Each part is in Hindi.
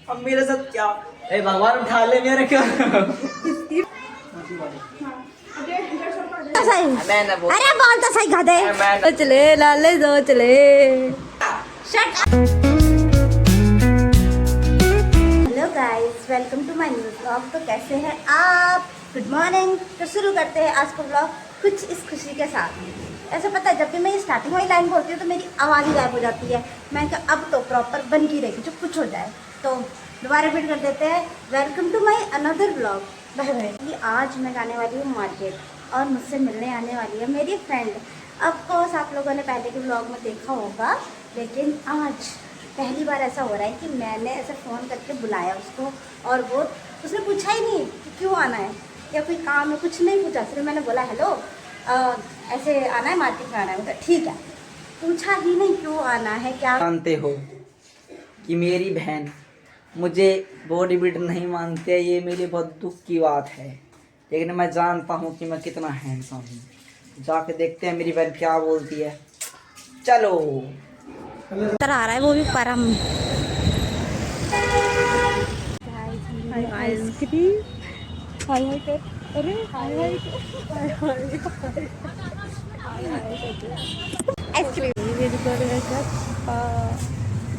अब मेरे साथ क्या? ए भगवान उठा ले मेरे को। अरे बोल तो सही गधे। चले लाले दो चले। Hello guys, welcome to my new blog. तो कैसे हैं आप? Good morning. तो शुरू करते हैं आज का ब्लॉग कुछ इस खुशी के साथ। ऐसा पता है, जब भी मैं ये स्टार्टिंग वाली लाइन बोलती हूँ तो मेरी आवाज़ ही गायब हो जाती है। मैं कहा अब तो प्रॉपर बन की रहेगी, जो कुछ हो जाए। तो दोबारा रिपीट कर देते हैं, welcome to my another blog. Bye bye. आज मैं जाने वाली हूँ मार्केट और मुझसे मिलने आने वाली है मेरी फ्रेंड। ऑफकोर्स आप लोगों ने पहले के ब्लॉग में देखा होगा, लेकिन आज पहली बार ऐसा हो रहा है कि मैंने ऐसे फ़ोन करके बुलाया उसको और वो उसने पूछा ही नहीं कि क्यों आना है या कोई काम है, कुछ नहीं पूछा। सिर्फ मैंने बोला हेलो ऐसे आना है, मार्केट में आना है। मतलब ठीक है, पूछा ही नहीं क्यों आना है क्या। जानते हो कि मेरी बहन मुझे बॉडी बिल्डर नहीं मानती है, ये मेरे बहुत दुख की बात है। लेकिन मैं जानता हूँ कि मैं कितना हैंडसम हूँ। जाके देखते हैं मेरी बहन क्या बोलती है। चलो आ रहा है वो भी परम।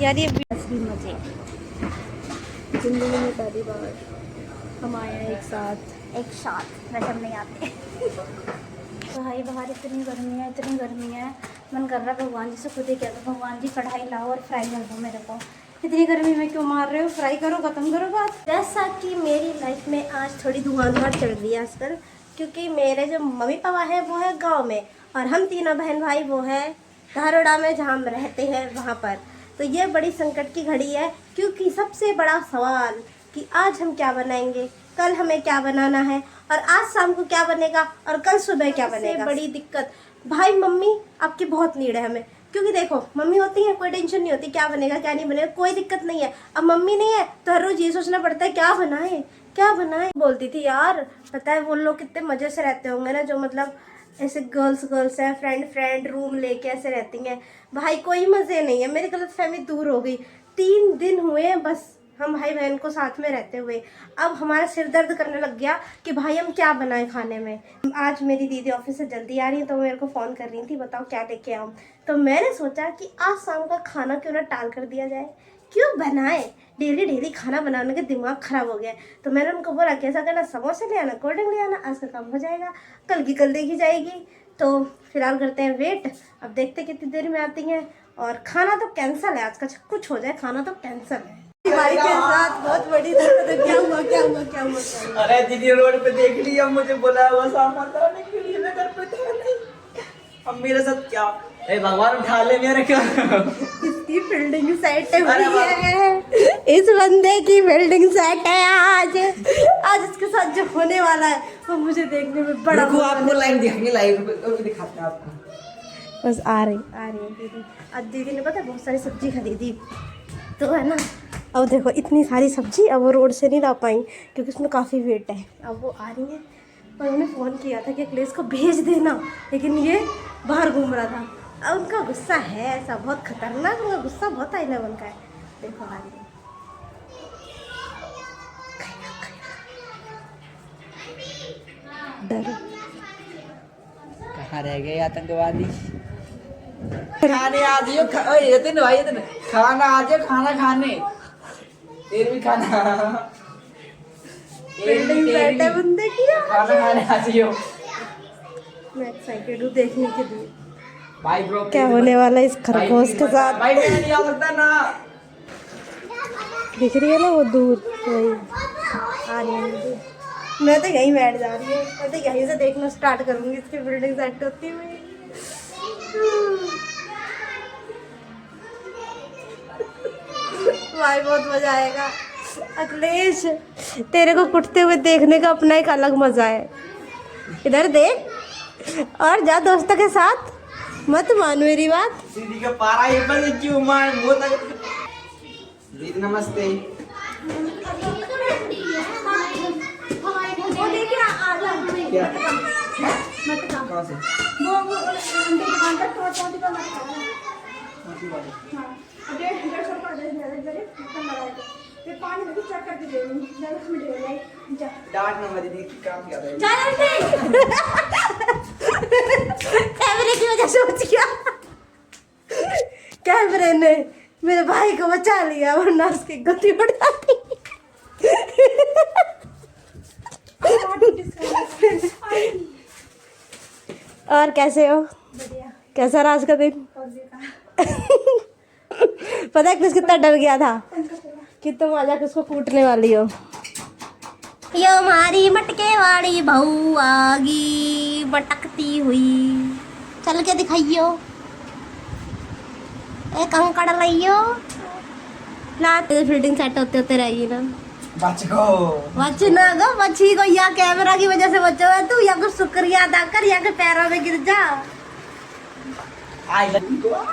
यार ये असली मजे जिंदगी में पहली बार हम आए हैं एक साथ वैसे हम नहीं आते। तो भाई बाहर इतनी गर्मी है, मन कर रहा है भगवान जी से खुद ही कहता, भगवान जी कढ़ाई लाओ और फ्राई कर दो मेरे को। इतनी गर्मी में क्यों मार रहे हो? फ्राई करो, ख़त्म करो बात। जैसा कि मेरी लाइफ में आज थोड़ी धुआं चढ़ रही है आजकल, क्योंकि मेरे जो मम्मी पापा हैं वो है गाँव में और हम तीनों बहन भाई वो है धारोड़ा में जहाँ हम रहते हैं वहाँ पर। तो ये बड़ी संकट की घड़ी है, क्योंकि सबसे बड़ा सवाल कि आज हम क्या बनाएंगे, कल हमें क्या बनाना है, और आज शाम को क्या बनेगा और कल सुबह क्या बनेगा। बड़ी दिक्कत भाई, मम्मी आपकी बहुत नीड है हमें, क्योंकि देखो मम्मी होती है कोई टेंशन नहीं होती क्या बनेगा क्या नहीं बनेगा, कोई दिक्कत नहीं है। अब मम्मी नहीं है तो हर रोज ये सोचना पड़ता है क्या बनाए। बोलती थी यार, पता है वो लोग कितने मजे से रहते होंगे ना, जो मतलब ऐसे गर्ल्स हैं, फ्रेंड रूम लेके ऐसे रहती हैं। भाई कोई मजे नहीं है, मेरी गलतफहमी दूर हो गई। 3 दिन हुए बस हम भाई बहन को साथ में रहते हुए। अब हमारा सिर दर्द करने लग गया कि भाई हम क्या बनाएं खाने में। आज मेरी दीदी ऑफिस से जल्दी आ रही है तो मेरे को फ़ोन कर रही थी, बताओ क्या लेके आऊँ। तो मैंने सोचा कि आज शाम का खाना क्यों ना टाल कर दिया जाए, क्यों बनाए डेली खाना बनाने का दिमाग खराब हो गया। तो मैंने उनको बोला कैसा करना, समोसे ले आना, कोल्ड ड्रिंक ले आना, आज का काम हो जाएगा, कल की कल देखी जाएगी। तो फिलहाल करते हैं वेट, अब देखते कितनी देर में आती हैं। और खाना तो कैंसिल है आज का, कुछ हो जाए खाना तो कैंसिल है। भाई के साथ बहुत बड़ी दिक्कत है। क्या हुआ? अरे दीदी रोड पे देख लिया, मुझे बुलाया हुआ सामान लाने के लिए, मैं घर पे था नहीं। अब मेरे साथ क्या? ए भगवान उठा ले मेरे को। इसकी फील्डिंग सेट है, इस बंदे की फील्डिंग सेट है। आज इसके साथ जो होने वाला है वो मुझे देखने में बड़ा। आपको लाइव दिखाएंगे, लाइव दिखाते हैं आपको। बस आ रही है दीदी। आज दीदी ने पता है बहुत सारी सब्जी खरीदी, तो है ना, अब देखो इतनी सारी सब्जी अब वो रोड से नहीं ला पाई क्योंकि उसमें काफ़ी वेट है। अब वो आ रही है और उन्होंने फ़ोन किया था कि अखिलेश को भेज देना, लेकिन ये बाहर घूम रहा था। अब उनका गुस्सा है ऐसा बहुत खतरनाक, उनका गुस्सा बहुत हाई लेवल का है। देखो आ रही है, डर। कहाँ रह गए आतंकवादी? खाने आ जियो, भाई खाना आ जाओ, खाना खाने तेरे भी खाना बैठे बंदे की खाना खाने आ जियो। मैं एक्साइटेड हूँ देखने के लिए भाई ब्रो क्या होने वाला है इस खरगोश के साथ। भाई मैं नहीं आ सकता ना। दिख रही है ना वो दूर, वही आ रही है। मैं तो यहीं बैठ जा रही हूँ, मैं तो यहीं से देखना स्टार्ट करूँगी इसकी बिल्डिंग सेट होती हुई। भाई बहुत मजा आएगा। अखिलेश तेरे को कुटते हुए देखने का अपना एक अलग मजा है। इधर देख और जा दोस्तों के साथ, मत मान मेरी बात। दीदी का पारा ये बस क्यों मार वो तक। दीदी नमस्ते। क्या? कहाँ से? वो दुकान पर पानी करके दे दूंगी। जा डांट ना मत दी कि काम क्या है। कैमरे की वजह से बच गया। कैमरे ने मेरे भाई को बचा लिया, वरना उसकी गति बढ़ जाती। और कैसे हो? बढ़िया। कैसा रहा आज का दिन? पता है किस कितना डर गया था कि तुम आ जाकर उसको कूटने वाली हो। यो हमारी मटके वाली बहू आगी मटकती हुई, चल के दिखाइयो। एक कंकड़ लाइयो ना, फिटिंग सेट होते होते रहेगी ना। बच गो। बच ना गो, बची को या कैमरा की वजह से बचो है तू, या कुछ शुक्रिया अदा कर या के पैरों में गिर जा।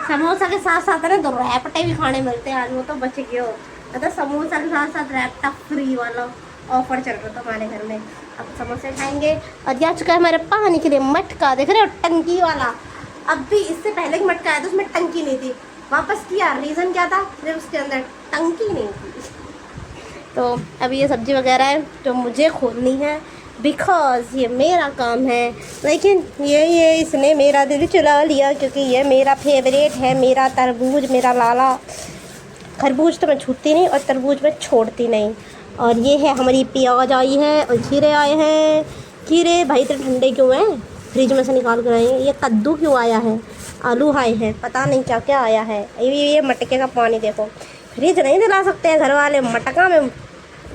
समोसा के साथ साथ ना 2 रैपटे भी खाने मिलते हैं आज, वो तो बच गए हो। मतलब समोसा के साथ साथ रैपटा फ्री वाला ऑफर चल रहा था हमारे घर में। अब समोसे खाएंगे। और जा चुका है हमारे पानी के लिए मटका, देख रहे हो टंकी वाला। अब भी इससे पहले की मटका आया था उसमें टंकी नहीं थी, वापस किया। रीज़न क्या था? जब उसके अंदर टंकी नहीं थी। तो अभी ये सब्ज़ी वगैरह है जो मुझे खोलनी है, बिकॉज़ ये मेरा काम है। लेकिन ये इसने मेरा दिल चुरा लिया, क्योंकि ये मेरा फेवरेट है। मेरा तरबूज, मेरा लाला। खरबूज तो मैं छूती नहीं और तरबूज मैं छोड़ती नहीं। और ये है हमारी प्याज आई है और खीरे आए हैं। खीरे भाई इतने ठंडे क्यों हैं? फ्रिज में से निकाल कर आए हैं। ये कद्दू क्यों आया है? आलू आए हैं, पता नहीं क्या क्या आया है। ये मटके का पानी देखो। फ्रिज नहीं दिला सकते हैं घर वाले, मटका में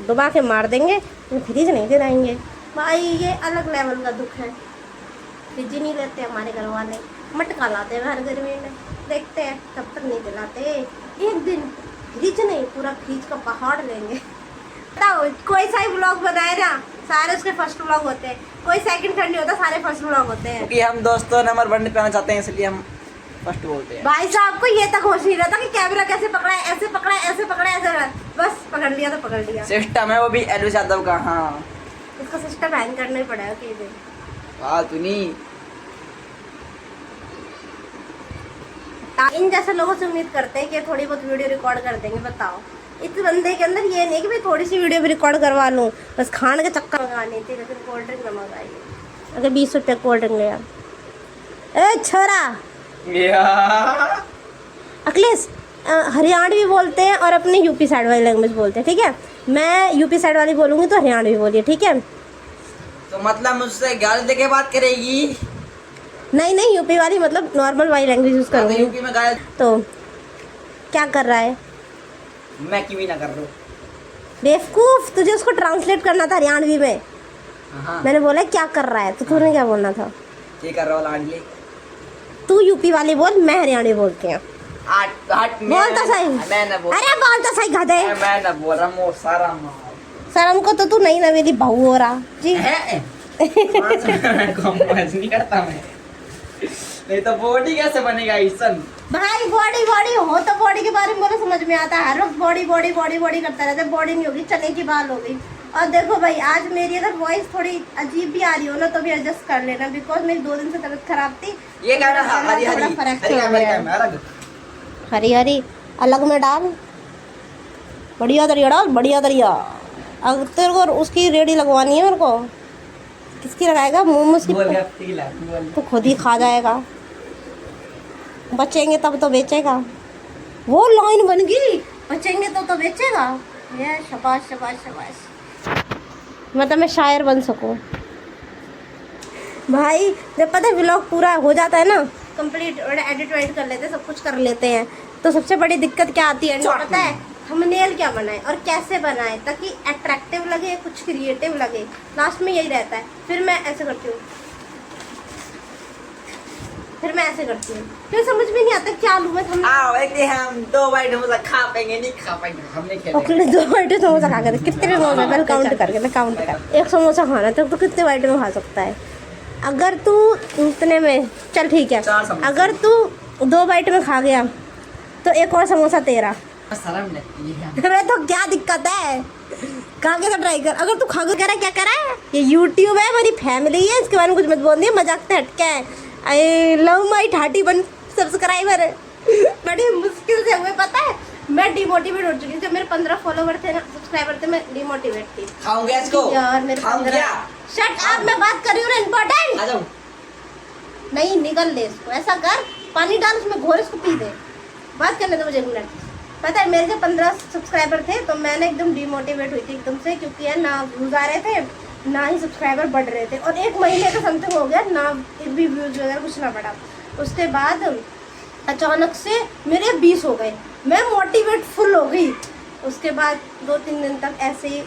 डुबा के मार देंगे, फ्रिज नहीं दिलाएंगे। भाई ये अलग लेवल का दुख है। फ्रिज ही नहीं लेते हमारे घर वाले, मटका लाते हैं हर गर्मी में। देखते हैं तब तक नहीं दिलाते। एक दिन फ्रिज नहीं, पूरा फ्रिज का पहाड़ लेंगे। बताओ, कोई सा ही ब्लॉग बनाए ना, सारे उसके फर्स्ट ब्लॉग होते हैं। कोई सेकंड थर्ड नहीं होता, सारे फर्स्ट ब्लॉग होते हैं। क्योंकि हम दोस्तों नंबर 1 पे आना चाहते हैं, इसलिए हम फर्स्ट बोलते हैं। भाई साहब को ये तक होश नहीं रहता कि कैमरा कैसे पकड़ा है, ऐसे पकड़ा है, ऐसे पकड़ा है, ऐसे बस पकड़ लिया तो पकड़ लिया। सिस्टम है वो भी एलू यादव का। हाँ, इसका सिस्टम हैंग करना ही पड़ेगा कि दिन। वाह तूनी इन जैसे लोगों से उम्मीद करते हैं कि थोड़ी बहुत वीडियो रिकॉर्ड कर देंगे। बताओ, इस बंदे के अंदर ये नहीं कि मैं थोड़ी सी वीडियो भी रिकॉर्ड करवा लूँ, बस खाने के चक्कर मंगानी थी। लेकिन कोल्ड ड्रिंक न मंगाई। अगर 20 रुपये कोल्ड ड्रिंक लिया। ए छोरा अखिलेश, हरियाणवी बोलते हैं और अपने यूपी साइड वाली लैंग्वेज बोलते हैं, ठीक है? मैं यूपी साइड वाली बोलूँगी तो हरियाणवी बोलिए, ठीक है? तो मतलब मुझसे गाली देके बात करेगी? नहीं, यूपी वाली मतलब नॉर्मल वाली लैंग्वेज यूज़ करूँगी। यूपी में गाली तो क्या कर रहा है? मैं क्यों ही ना कर रहा हूँ। बेवकूफ़, तुझे उसको ट्रांसलेट करना था हरियाणवी में। हाँ, मैंने बोला क्या कर रहा है, तो तूने क्या बोलना था? ये कर रहा हूँ लाडली। तू यूपी वाली बोल, मैं हरियाणवी बोलती हूँ। बोल तो सही। मैं ना बोल। अरे बोल तो सही गधे। मैं ना बोल रहा हूँ सारा माल। शर्म को तो तू नहीं ना मेरी बहू हो रहा जी। कॉम्प्रोमाइज नहीं करता मैं। नहीं तो बॉडी कैसे बनेगा ईसन? भाई बॉडी हो तो बॉडी के बारे में बोलो, समझ में आता है। हर वक्त बॉडी करता रहता है। बॉडी नहीं होगी, चने की बाल हो गई। और देखो भाई, आज मेरी अगर वॉइस थोड़ी अजीब भी आ रही हो ना, तो भी एडजस्ट कर लेना, बिकॉज मेरी 2 दिन से तबीयत खराब थी। ये क्या रहा? हरी हरी अलग में डाल, बढ़िया दरिया डाल, बढ़िया दरिया। अगर तेरे को उसकी रेडी लगवानी है मेरे को, किसकी लगाएगा? मोमोज की। तो खुद ही खा जाएगा, बचेंगे तब तो बेचेगा। वो लाइन बन गई, बचेंगे तो बेचेगा। ये शाबाश शाबाश शाबाश, मतलब मैं शायर बन सकूं भाई। जब पता है व्लॉग पूरा हो जाता है ना, कंप्लीट एडिट कर लेते हैं, सब कुछ कर लेते हैं, तो सबसे बड़ी दिक्कत क्या आती है पता है? थंबनेल क्या बनाए और कैसे बनाए ताकि अट्रैक्टिव लगे, कुछ क्रिएटिव लगे। लास्ट में यही रहता है। फिर मैं ऐसे करती हूँ, फिर समझ में नहीं आता क्या लूँ मैं। हम 2 बाइट समोसा खा पाएंगे, नहीं खा पाएंगे, हमने खेला। 2 बाइट समोसा खा कर कितने समोसा? पहले काउंट कर। एक समोसा खाना तो कितने बाइट में खा सकता है? अगर तू इतने में, चल ठीक है, अगर तू 2 बाइट में खा गया तो एक और समोसा तेरा। शर्म लगती है। अरे तो क्या दिक्कत है? खा के तो ट्राई कर। अगर तू खा के क्या करा है? ये यूट्यूब है, हमारी फैमिली है, इसके बारे में कुछ मत बोल दिए, मजाक से हटके है। I love my 31 subscriber. बड़ी मुश्किल से हुए, पता है? मैं डिमोटिवेट हो चुकी थी। जब मेरे 15 फॉलोवर थे ना, सब्सक्राइबर थे, मैं डिमोटिवेट थी। खाऊंगा इसको यार मेरे खाऊंगा। शट अप, मैं बात कर रही हूँ ना, इम्पोर्टेंट। आ जाओ। नहीं निकल ले इसको, ऐसा कर पानी डाल उसमें घोर इसको पी दे। बात करने दो मुझे 1 मिनट। पता है मेरे जब 15 सब्सक्राइबर थे तो मैंने एकदम डिमोटिवेट हुई थी एकदम से, क्योंकि यार ना व्यूज़ आ रहे थे ना ही सब्सक्राइबर बढ़ रहे थे, और 1 महीने का समथिंग हो गया ना, एक भी व्यूज़ वगैरह कुछ ना बढ़ा। उसके बाद अचानक से मेरे 20 हो गए, मैं मोटिवेट फुल हो गई। उसके बाद 2-3 दिन तक ऐसे ही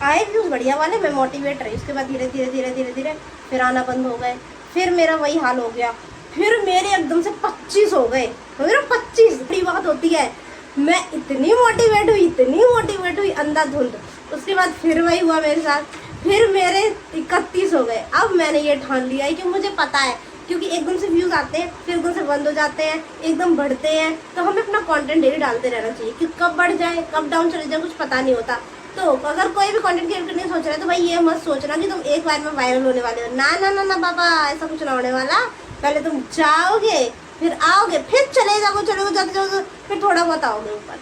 आए व्यूज़ बढ़िया वाले, मैं मोटिवेट रही। उसके बाद धीरे धीरे धीरे धीरे धीरे फिर आना बंद हो गए, फिर मेरा वही हाल हो गया। फिर मेरे एकदम से 25 हो गए, 25 बड़ी बात होती है। मैं इतनी मोटिवेट हुई अंधाधुंध। उसके बाद फिर वही हुआ मेरे साथ, फिर मेरे 31 हो गए। अब मैंने ये ठान लिया है कि मुझे पता है, क्योंकि एकदम से व्यूज़ आते हैं फिर एकदम से बंद हो जाते हैं, एकदम बढ़ते हैं, तो हमें अपना कंटेंट डेली डालते रहना चाहिए, कि कब बढ़ जाए कब डाउन चले जाए कुछ पता नहीं होता। तो अगर कोई भी कंटेंट क्रिएट करने सोच रहा है तो भाई ये मत सोचना कि तुम एक बार में वायरल होने वाले हो। ना ना ना ना बाबा, ऐसा कुछ ना होने वाला। पहले तुम जाओगे फिर आओगे फिर चले जाओगे जाते जाओगे फिर थोड़ा बहुत आओगे ऊपर,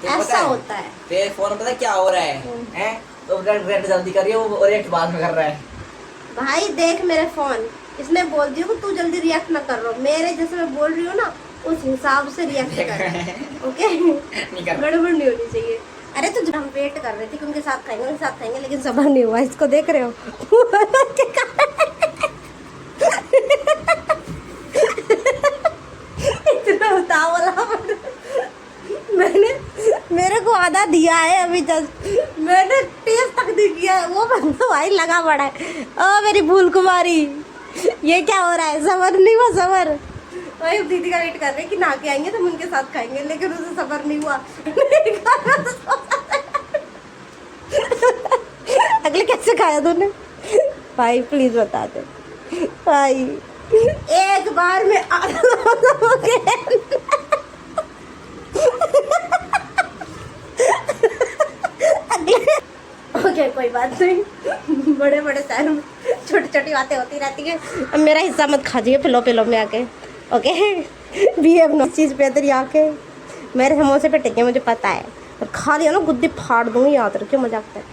ऐसा होता है। तेरे फोन में पता है क्या हो रहा है? तो रेड जल्दी करिए, वो रिएक्ट बाद में कर रहा है। भाई देख मेरे फोन, इसमें बोल दियो कि तू जल्दी रिएक्ट ना कर रहा हो, मेरे जैसे मैं बोल रही हूँ ना उस हिसाब से रिएक्ट कर। ओके गड़बड़ नहीं होनी चाहिए। अरे तो हम वेट कर रहे थे कि उनके साथ खाएंगे लेकिन सबर नहीं हुआ। इसको देख रहे हो इतना उतावला मैंने, मेरे को आधा दिया है अभी जस्ट, मैंने टेस्ट तक नहीं किया है, वो बंदा भाई लगा पड़ा है। ओ मेरी भूल कुमारी, ये क्या हो रहा है? सबर नहीं हुआ सबर। वही दीदी का वेट कर रहे हैं कि नहा के आएंगे तो हम उनके साथ खाएंगे, लेकिन उसे सबर नहीं हुआ। अगले कैसे खाया तूने भाई? प्लीज बता दे भाई, एक बार में हो गया। ओके कोई बात नहीं, बड़े बड़े शहर में छोटी छोटी बातें होती रहती है। अब मेरा हिस्सा मत खा जाइए पिलो में आके। ओके भी अपना चीज़ पे इधर आके मेरे समोसे पे टिके, मुझे पता है, और खा लिया ना गुद्दी फाड़ दूंगी, याद रखिए मजाक है।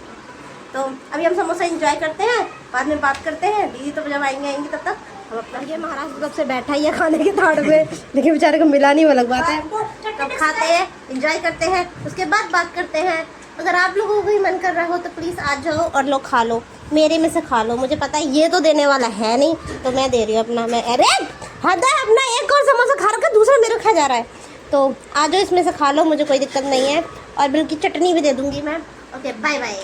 तो अभी हम समोसा एंजॉय करते हैं, बाद में बात करते हैं। दीदी तो जब आएंगे तब तक हम अपना, ये महाराज कब से बैठा ही है खाने के थाड़ में, लेकिन बेचारे को मिला नहीं, वो अलग बात है। तब खाते हैं एंजॉय करते हैं, उसके बाद बात करते हैं। अगर आप लोगों को भी मन कर रहा हो तो प्लीज़ आ जाओ और लोग खा लो, मेरे में से खा लो। मुझे पता है ये तो देने वाला है नहीं, तो मैं दे रही हूँ अपना। मैं अरे हद है, अपना एक और समोसा खा रखा, दूसरा मेरे को खा जा रहा है। तो आ जाओ, इसमें से खा लो, मुझे कोई दिक्कत नहीं है, और बल्कि चटनी भी दे दूँगी मैं। Okay bye bye.